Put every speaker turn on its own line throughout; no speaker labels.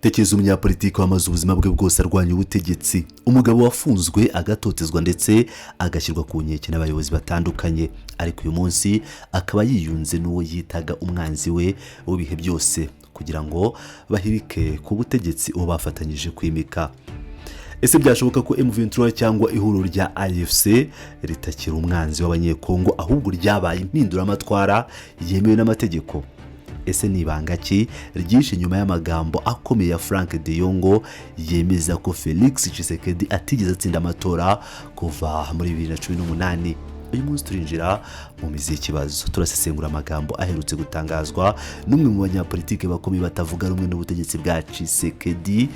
Tekereza umunyapolitiki wamaze ubuzima bwe bwose arwanya ubutegetsi, umugabo wafunzwe agatotezwa ndetse agashyirwa ku nkeke n'abayobozi batandukanye, ariko uyu munsi akaba yiyunze n'uwo yitaga umwanzi we w'ibihe byose kugira ngo bahirike ku butegetsi uwo bafatanyije kwimika. Ese byashoboka ko M23 cyangwa ihuriro rya AFC ritakira umwanzi w'abanyekongo ahubwo ryabaye impinduramatwara yemewe n'amategeko? Ese ni ibanga ki ryishe nyuma y'amagambo akomeye ya Frank de Yongo yemeza ko Felix Tshisekedi atigeze atsinda amatora kuva muri 2018? Uyu munsi turinjira mu mizi y'ikibazo, turasesengura amagambo aherutse gutangazwa n'umwe mu banyapolitike bakomeye batavuga rumwe n'ubutegetsi bwa Tshisekedi,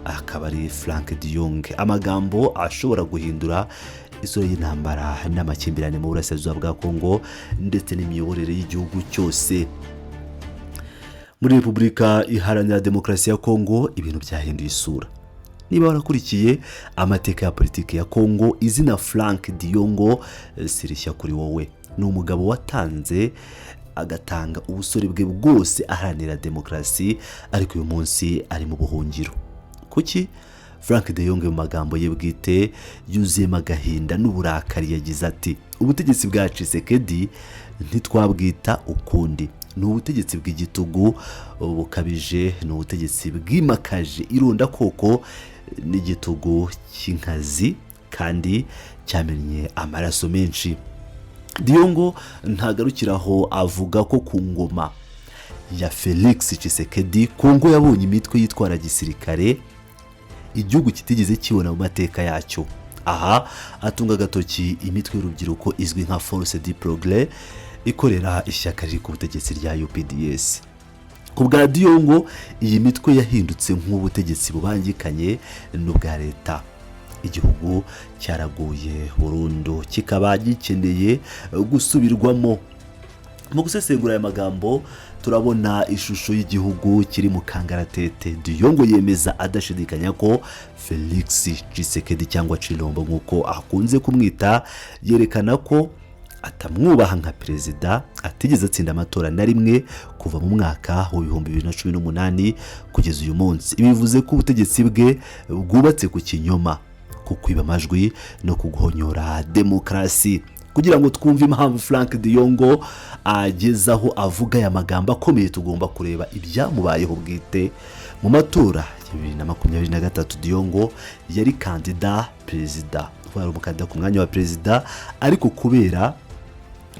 akaba ari Frank de Yongo. Amagambo ashobora guhindura isura y'intambara n'amakimbirane mu burasirazuba bwa Kongo ndetse n'imiyoborere y'igihugu cyose. Muri Repubulika Iharanira Demokarasi ya Kongo ibintu byahinduye isura. Niba warakurikiye amateka ya politiki ya Kongo, izina Frank de Yongo sirishya kuri wowe. Ni umugabo watanze agatanga ubusore bwe bwose aharanira demokarasi, ariko uyu munsi ari mu buhungiro. Kuki? Frank de Yongo mu magambo ye bwite yuzuyemo agahinda n'uburakari yagize ati: ubutegetsi bwa Tshisekedi ntitwabwita ukundi, ni ubutegetsi bw'igitugu bukabije, ni ubutegetsi bwimakaje irondakoko n'igitugu cy'inkazi kandi cyamennye amaraso menshi. De Yongo ntagarukiraho avuga ko ku ngoma ya Felix Tshisekedi Kongo yabonye imitwe yitwara gisirikare igihugu kitigeze kibona mu mateka yacyo. Aha atunga agatoki imitwe y'urubyiruko izwi nka Force du Progrès ikorera ishyaka riri ku butegetsi rya UPDS. Ku bwa De Yongo iyi mitwe yahindutse nk'ubutegetsi bubangikanye n'ubwa leta. Igihugu cyaraguye burundu, kikaba gikeneye gusubirwamo. Mu gusesengura aya magambo turabona ishusho y'igihugu kiri mu kangaratete. De Yongo yemeza adashidikanya ko Felix Tshisekedi cyangwa Chilombo nk'uko akunze kumwita, yerekana ko atamwubaha nka perezida, atigeze atsinda amatora na rimwe kuva mu mwaka wa 2018 kugeza uyu munsi. Bivuze ko ubutegetsi bwe bwubatse ku kinyoma, ku kwiba amajwi no kuguhonyora demokarasi. Kugira ngo twumve impamvu Frank de Yongo agezaho avuga aya magambo akomeye, tugomba kureba ibyamubayeho bwite. Mu matora ya 2023 De Yongo yari kandida perezida, wari umukandida ku mwanya wa perezida, ariko kubera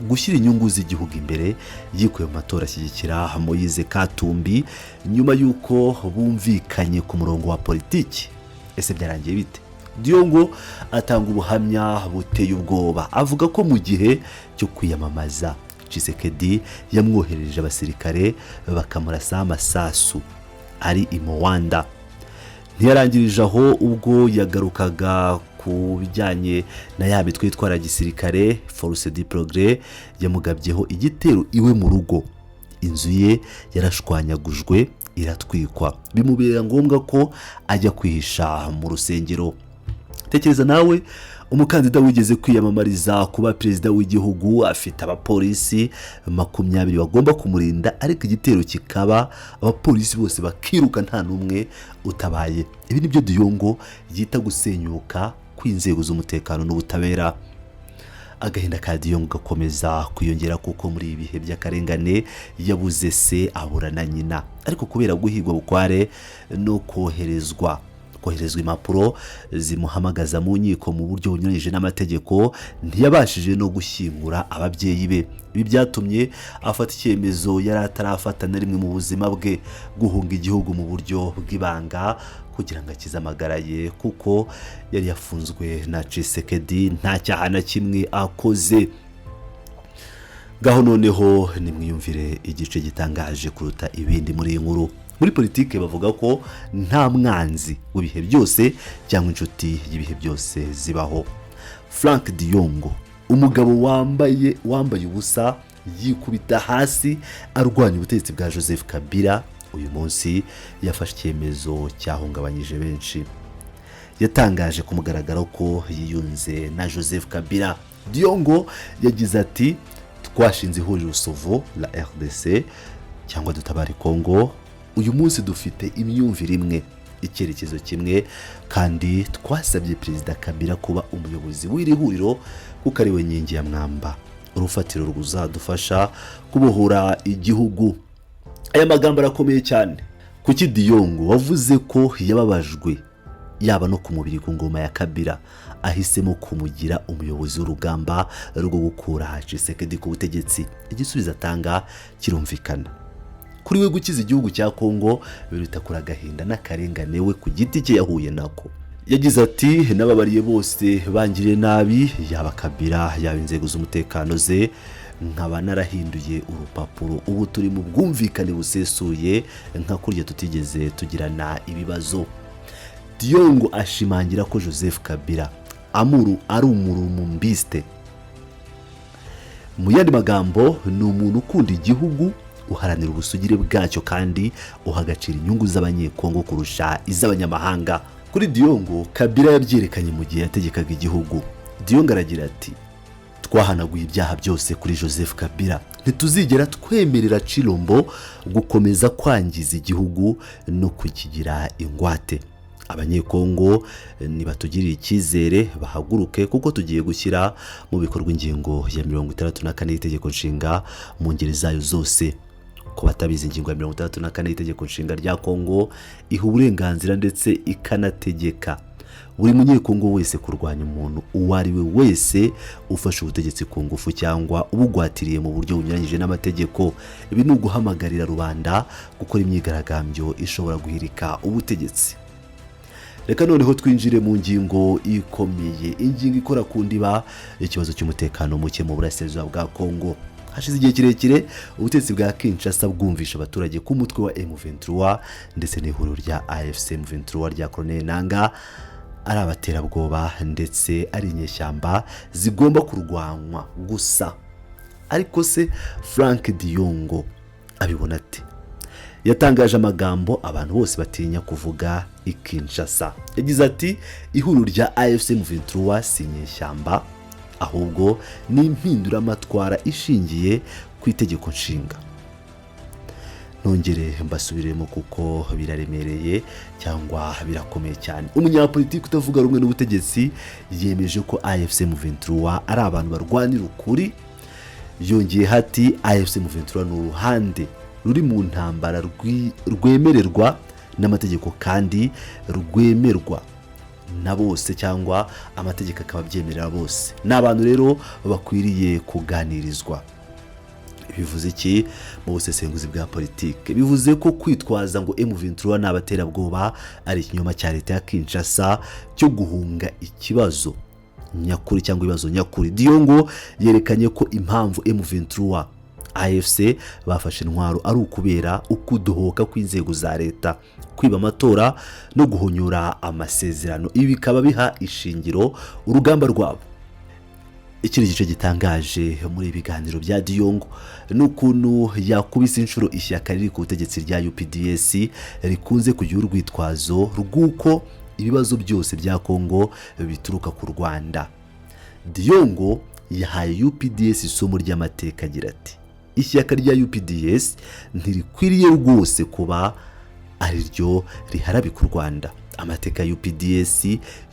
gushyira inyungu z'igihugu imbere yikuye mu matora ashyigikira Moise Katumbi nyuma y'uko bumvikanye ku murongo wa politiki. Ese byarangiye bite? De Yongo atanga ubuhamya buteye ubwoba, avuga ko mu gihe cyo kwiyamamaza Tshisekedi yamwohereje abasirikare bakamurasa amasasu ari i Moanda. Ntiyarangirije aho, ubwo yagarukaga ku bijyanye na ya mitwe itwara gisirikare Force du Progrès yamugabyeho igitero iwe mu rugo. Inzu ye yarashwanyagujwe iratwikwa, bimubera ngombwa ko ajya kwihisha mu rusengero. Tekereza nawe, umukandida wigeze kwiyamamariza kuba perezida w'igihugu afite abapolisi 20 bagomba kumurinda, ariko igitero kikaba abapolisi bose bakiruka nta n'umwe utabaye. Ibi nibyo De Yongo yita gusenyuka kw'inzego z'umutekano n'ubutabera. Agahinda ka De Yongo gakomeza kwiyongera kuko muri ibihe by'akarengane yabuze se, abura na nyina, ariko kubera guhigwa bukware no koherezwa impapuro zimuhamagaza mu nkiko mu buryo bunyuranyije n'amategeko, ntiyabashije no gushyingura ababyeyi be. Ibi byatumye afata icyemezo yari atarafata na rimwe mu buzima bwe, guhunga igihugu mu buryo bw'ibanga kugira ngo akize amagara ye, kuko yari yafunzwe na Tshisekedi nta cyaha na kimwe akoze. Gaho noneho nimwiyumvire igice gitangaje kuruta ibindi muri iyi nkuru. Muri politike bavuga ko nta mwanzi w'ibihe byose cyangwa inshuti y'ibihe byose zibaho. Frank de Yongo, umugabo wambaye ubusa, yikubita hasi arwanya ubutegetsi bwa Joseph Kabila, uyu munsi yafashe icyemezo cyahungabanyije benshi. Yatangaje ku mugaragaro ko yiyunze na Joseph Kabila. De Yongo yagize ati: twashinze ihuriro Sovo la RDC cyangwa dutabare Kongo, uyu munsi dufite imyumvire imwe, icyerekezo kimwe, kandi twasabye Perezida Kabila kuba umuyobozi w'iri huriro kuko ari we nkingi ya mwamba, urufatiro ruzadufasha kubohora igihugu. Aya magambo arakomeye cyane. Kuki Diongo wavuze ko yababajwe yaba no ku mubiri ku ngoma ya Kabila ahisemo kumugira umuyobozi w'urugamba rwo gukura Tshisekedi ku butegetsi? Igisubizo atanga kirumvikana. Kuri we gukiza igihugu cya Kongo biruta kuri agahinda n'akarengane we ku giti cye yahuye nako. Yagize ati n'ababariye bose bangiriye nabi, yaba Kabila yaba inzego z'umutekano ze, nkaba narahinduye urupapuro, ubu turi mu bwumvikane busesuye nka kurya tutigeze tugirana ibibazo. Diongo ashimangira ko Joseph Kabila ari umurumumbiste. Mu yandi magambo, ni umuntu ukunda igihugu, uharanira ubusugire bwacyo kandi uhagacira inyungu z'abanyekongo kurusha iz'abanyamahanga. Kuri Diongo, Kabila yabyerekanye mu gihe yategekaga igihugu. Diongo aragira ati twahanaguye ibyaha byose kuri Joseph Kabila, ntituzigera twemerera Chilombo gukomeza kwangiza igihugu no kukigira ingwate. Abanyekongo nibatugirira icyizere bahaguruke, kuko tugiye gushyira mu bikorwa ingingo ya 64 y'itegeko nshinga mu ngeri zayo zose. Ko batabizi, ingingo ya 64 y'itegeko nshinga rya Kongo iha uburenganzira ndetse ikanategeka buri munyekongo wese kurwanya umuntu uwo ari we wese ufashe ubutegetsi ku ngufu cyangwa ubugwatiriye mu buryo bunyuranyije n'amategeko. Ibi ni uguhamagarira rubanda gukora imyigaragambyo ishobora guhirika ubutegetsi. Reka noneho twinjire mu ngingo ikomeye, ingingo ikora ku ndiba ikibazo cy'umutekano muke mu burasirazuba bwa Kongo. Hashize igihe kirekire ubutegetsi bwa Kinshasa bwumvisha abaturage ku mutwe wa M23 ndetse n'ihuriro rya AFC M23 rya Colonel Nanga ari abaterabwoba ndetse ari inyeshyamba zigomba kurwanywa gusa. Ariko se Frank Diongo abibona ati? Yatangaje amagambo abantu bose batinya kuvuga i Kinshasa. Yagize ati ihuriro rya AFC M23 si inyeshyamba, ahubwo ni impinduramatwara ishingiye ku itegeko nshinga. Nongere mbasubiremo kuko biraremereye cyangwa birakomeye cyane. Umunyapolitiki utavuga rumwe n'ubutegetsi yemeje ko AFC M23 ari abantu barwanira ukuri. Yongeye hati AFC M23 ni uruhande ruri mu ntambara rwemererwa n'amategeko kandi rwemerwa na bose, cyangwa amategeko akaba byemerera bose. N'abantu rero bakwiriye kuganirizwa. Bivuze iki mu busesenguzi bwa politike? Bivuze ko kwitwaza ngo M23 n'abaterabwoba ari ikinyoma cya leta ya Kinshasa cyo guhunga ikibazo nyakuri cyangwa ibibazo nyakuri. Diongo yerekanye ko impamvu M23 AFC bafashe intwaro ari ukubera ukudohoka kw'inzego za leta, kwiba amatora no guhonyura amasezerano. Ibi bikaba biha ishingiro urugamba rwabo. Ikindi gice gitangaje muri ibiganiro bya Diongo n'ukuntu yakubise inshuro ishyaka riri ku butegetsi rya UPDS rikunze kugira urwitwazo rw'uko ibibazo byose bya Kongo bituruka ku Rwanda. Diongo yahaye UPDS isomo ry'amateka agira ati ishyaka rya UPDS ntirikwiriye rwose kuba ari ryo riharabika u Rwanda. Amateka ya UPDS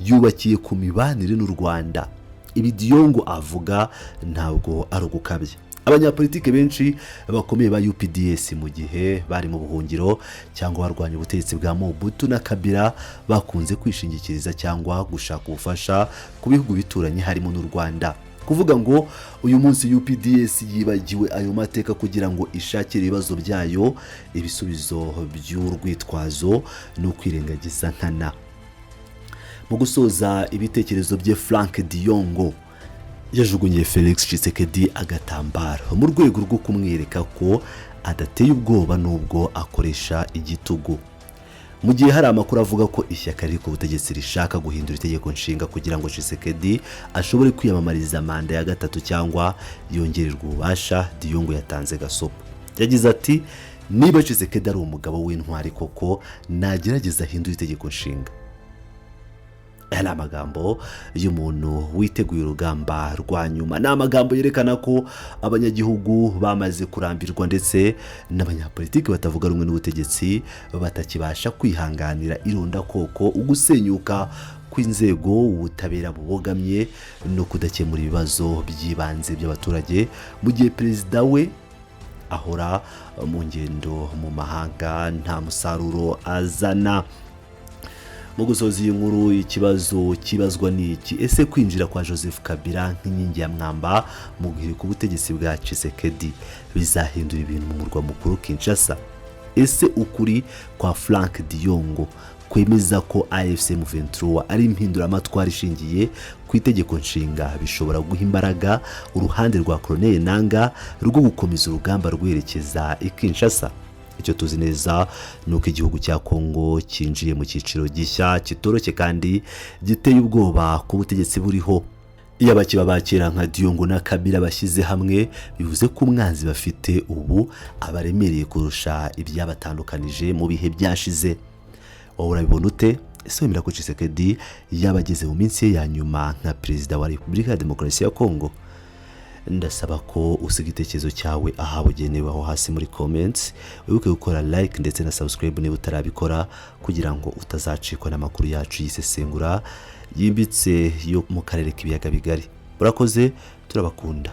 yubakiye ku mibanire n'u Rwanda. Ibi Diongo avuga ntabwo ari ugukabya. Abanyapolitike benshi bakomeye ba UPDS mu gihe bari mu buhungiro cyangwa barwanya ubutegetsi bwa Mobutu na Kabila bakunze kwishingikiriza cyangwa gushaka ubufasha ku bihugu bituranye harimo n'u Rwanda. Kuvuga ngo uyu munsi UPDS yibagiwe ayo mateka kugira ngo ishakire ibibazo byayo ibisubizo by'urwitwazo no kwirengagiza nkana. Mu gusoza ibitekerezo bye, Frank Diongo yajugunye Felix Tshisekedi agatambaro mu rwego rwo kumwereka ko adateye ubwoba nubwo akoresha igitugu. Mu gihe hari amakuru avuga ko ishyaka riri ku butegetsi rishaka guhindura itegeko nshinga kugira ngo Tshisekedi ashobore kwiyamamariza manda ya gatatu cyangwa yongererwa ububasha, Diongo yatanze gasopo. Yagize ati niba Tshisekedi ari umugabo w'intwari koko nagerageza ahindura itegeko nshinga. aya ni amagambo y'umuntu witeguye urugamba rwa nyuma. Ni amagambo yerekana ko abanyagihugu bamaze kurambirwa ndetse n'abanyapolitiki batavuga rumwe n'ubutegetsi batakibasha kwihanganira irondakoko, ugusenyuka kw'inzego, ubutabera bubogamye no kudakemura ibibazo by'ibanze by'abaturage, mu gihe perezida we ahora mu ngendo mu mahanga nta musaruro azana. Mu gusoza iyi nkuru, ikibazo kibazwa ni iki: ese kwinjira kwa Joseph Kabila nk'inkingi ya mwamba mu guhirika ubutegetsi bwa Tshisekedi bizahindura ibintu mu murwa mukuru Kinshasa? Ese ukuri kwa Frank Diongo kwemeza ko AFC M23 ari impinduramatwara ishingiye ku itegeko nshinga bishobora guha imbaraga uruhande rwa Colonel Nanga rwo gukomeza urugamba rwerekeza i Kinshasa? Icyo tuzi neza nuko igihugu cya Kongo cyinjiye mu cyiciro gishya kitoroshye kandi giteye ubwoba ku butegetsi buriho. Iyo abakiba bakira nka Diongo na Kabila bashyize hamwe, bivuze ko umwanzi bafite ubu abaremereye kurusha ibyabatandukanije mu bihe byashize. Wowe urabibona ute? Ese wemera ko Tshisekedi yabageze mu minsi ye ya nyuma nka perezida wa Repubulika ya Demokarasi ya Kongo? Ndasaba ko usiga igitekerezo cyawe ahabugenewe aho hasi muri comments, wibuke gukora like ndetse na subscribe niba utarabikora, kugira ngo utazacikwa n'amakuru yacu y'isesengura yimbitse yo mu karere k'ibiyaga bigari. Murakoze, turabakunda.